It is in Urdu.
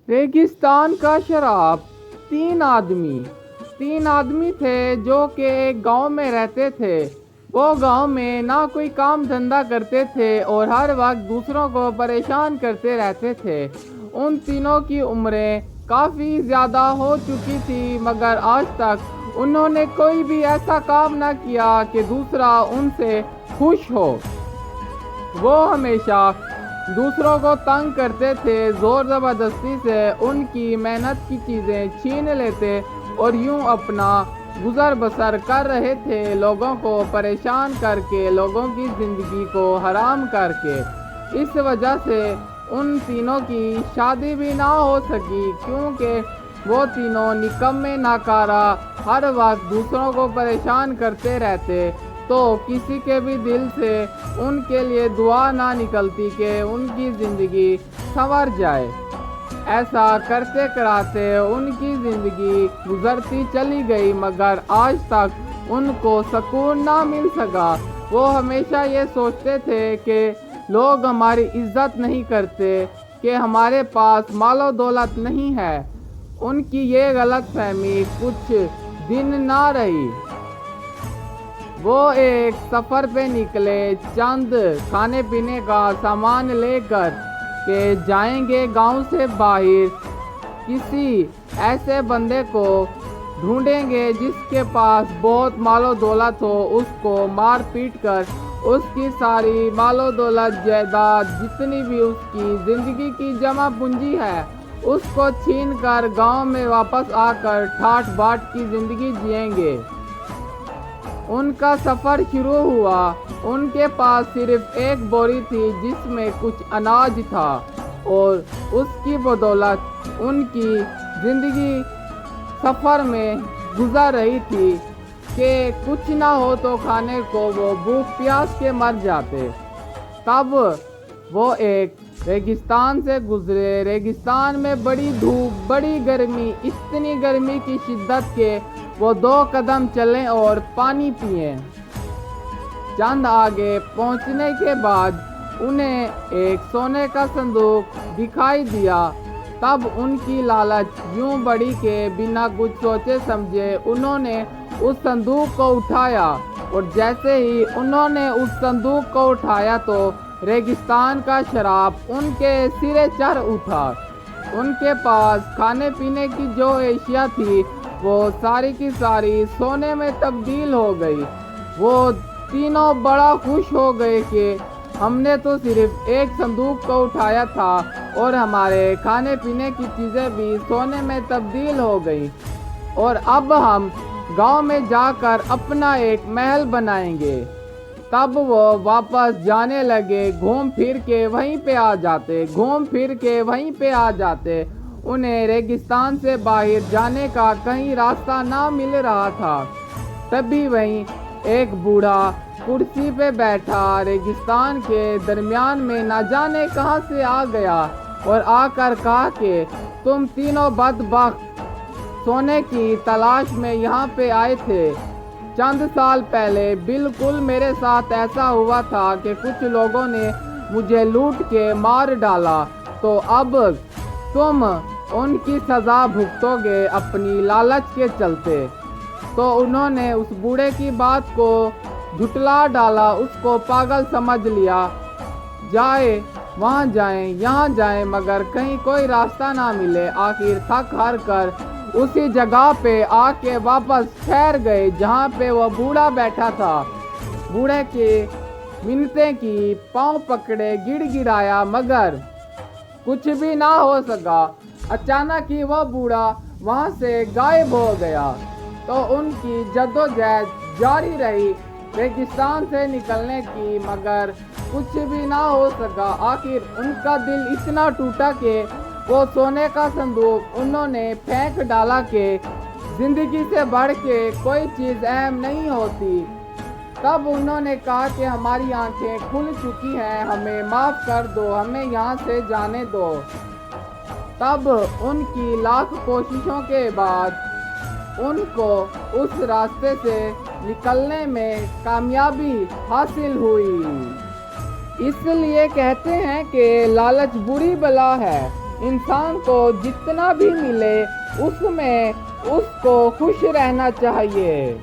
ریگستان کا شراب۔ تین آدمی تھے جو کہ ایک گاؤں میں رہتے تھے۔ وہ گاؤں میں نہ کوئی کام دھندا کرتے تھے اور ہر وقت دوسروں کو پریشان کرتے رہتے تھے۔ ان تینوں کی عمریں کافی زیادہ ہو چکی تھی، مگر آج تک انہوں نے کوئی بھی ایسا کام نہ کیا کہ دوسرا ان سے خوش ہو۔ وہ ہمیشہ دوسروں کو تنگ کرتے تھے، زور زبردستی سے ان کی محنت کی چیزیں چھین لیتے اور یوں اپنا گزر بسر کر رہے تھے، لوگوں کو پریشان کر کے، لوگوں کی زندگی کو حرام کر کے۔ اس وجہ سے ان تینوں کی شادی بھی نہ ہو سکی، کیونکہ وہ تینوں نکمے ناکارہ ہر وقت دوسروں کو پریشان کرتے رہتے، تو کسی کے بھی دل سے ان کے لیے دعا نہ نکلتی کہ ان کی زندگی سنور جائے۔ ایسا کرتے کراتے ان کی زندگی گزرتی چلی گئی، مگر آج تک ان کو سکون نہ مل سکا۔ وہ ہمیشہ یہ سوچتے تھے کہ لوگ ہماری عزت نہیں کرتے، کہ ہمارے پاس مال و دولت نہیں ہے۔ ان کی یہ غلط فہمی کچھ دن نہ رہی۔ وہ ایک سفر پہ نکلے، چند کھانے پینے کا سامان لے کر کہ جائیں گے گاؤں سے باہر، کسی ایسے بندے کو ڈھونڈیں گے جس کے پاس بہت مال و دولت ہو، اس کو مار پیٹ کر اس کی ساری مال و دولت، جائیداد، جتنی بھی اس کی زندگی کی جمع پونجی ہے، اس کو چھین کر گاؤں میں واپس آ کر ٹھاٹ باٹ کی زندگی جئیں گے۔ ان کا سفر شروع ہوا۔ ان کے پاس صرف ایک بوری تھی جس میں کچھ اناج تھا، اور اس کی بدولت ان کی زندگی سفر میں گزر رہی تھی کہ کچھ نہ ہو تو کھانے کو وہ بھوک پیاس کے مر جاتے۔ تب وہ ایک ریگستان سے گزرے۔ ریگستان میں بڑی دھوپ، بڑی گرمی، اتنی گرمی کی شدت کہ وہ 2 قدم چلیں اور پانی پئیں۔ چند آگے پہنچنے کے بعد انہیں ایک سونے کا صندوق دکھائی دیا۔ تب ان کی لالچ یوں بڑھی کہ بنا کچھ سوچے سمجھے انہوں نے اس صندوق کو اٹھایا، اور جیسے ہی انہوں نے اس صندوق کو اٹھایا تو ریگستان کا شراب ان کے سرے چڑھ اٹھا۔ ان کے پاس کھانے پینے کی جو اشیاء تھی وہ ساری کی ساری سونے میں تبدیل ہو گئی۔ وہ تینوں بڑا خوش ہو گئے کہ ہم نے تو صرف ایک صندوق کو اٹھایا تھا اور ہمارے کھانے پینے کی چیزیں بھی سونے میں تبدیل ہو گئی، اور اب ہم گاؤں میں جا کر اپنا ایک محل بنائیں گے۔ تب وہ واپس جانے لگے، گھوم پھر کے وہیں پہ آ جاتے۔ انہیں ریگستان سے باہر جانے کا کہیں راستہ نہ مل رہا تھا۔ تبھی وہیں ایک بوڑھا کرسی پہ بیٹھا ریگستان کے درمیان میں نہ جانے کہاں سے آ گیا، اور آ کر کہا کہ تم تینوں بدبخت سونے کی تلاش میں یہاں پہ آئے تھے۔ چند سال پہلے بالکل میرے ساتھ ایسا ہوا تھا کہ کچھ لوگوں نے مجھے لوٹ کے مار ڈالا، تو اب تم ان کی سزا بھگتو گے اپنی لالچ کے چلتے۔ تو انہوں نے اس بوڑھے کی بات کو جھٹلا ڈالا، اس کو پاگل سمجھ لیا۔ وہاں جائیں یہاں جائیں، مگر کہیں کوئی راستہ نہ ملے۔ آخر تھک ہار کر اسی جگہ پہ آ کے واپس ٹھہر گئے جہاں پہ وہ بوڑھا بیٹھا تھا۔ بوڑھے کی منتیں کی، پاؤں پکڑے، گڑ گڑایا، مگر کچھ بھی نہ ہو سکا۔ اچانک ہی وہ بوڑھا وہاں سے غائب ہو گیا۔ تو ان کی جدوجہد جاری رہی ریگستان سے نکلنے کی، مگر کچھ بھی نہ ہو سکا۔ آخر ان کا دل اتنا ٹوٹا کہ وہ سونے کا صندوق انہوں نے پھینک ڈالا کہ زندگی سے بڑھ کے کوئی چیز اہم نہیں ہوتی۔ تب انہوں نے کہا کہ ہماری آنکھیں کھل چکی ہیں، ہمیں معاف کر دو، ہمیں یہاں سے جانے دو۔ تب ان کی لاکھ کوششوں کے بعد ان کو اس راستے سے نکلنے میں کامیابی حاصل ہوئی۔ اس لیے کہتے ہیں کہ لالچ بری بلا ہے۔ انسان کو جتنا بھی ملے اس میں اس کو خوش رہنا چاہیے۔